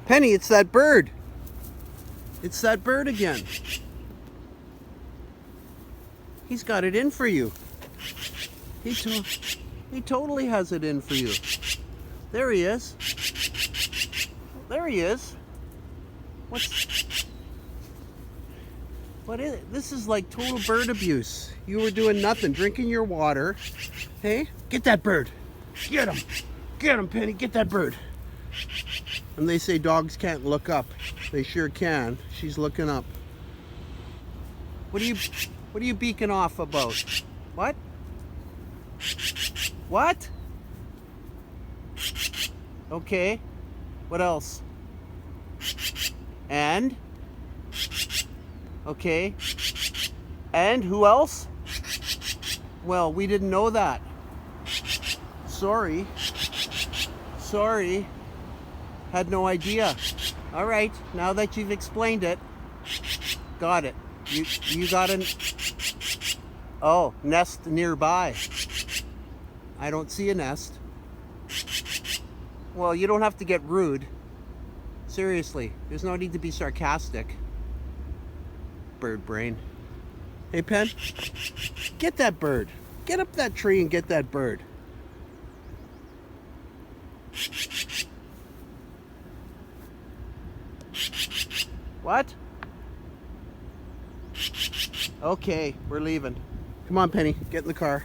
Penny, it's that bird. It's that bird again. He's got it in for you. He totally has it in for you. There he is. There he is. What is it? This is like total bird abuse. You were doing nothing, drinking your water. Hey, get that bird. Get him. Get him, Penny. Get that bird. And they say dogs can't look up. They sure can. She's looking up. What are you beaking off about? What? What? Okay. What else? And? Okay. And who else? Well, we didn't know that. Sorry. Sorry. Had no idea. All right, now that you've explained it, got it. You got an nest nearby. I don't see a nest. Well, you don't have to get rude. Seriously, there's no need to be sarcastic. Bird brain. Hey, Pen, get that bird. Get up that tree and get that bird. What? Okay, we're leaving. Come on, Penny, get in the car.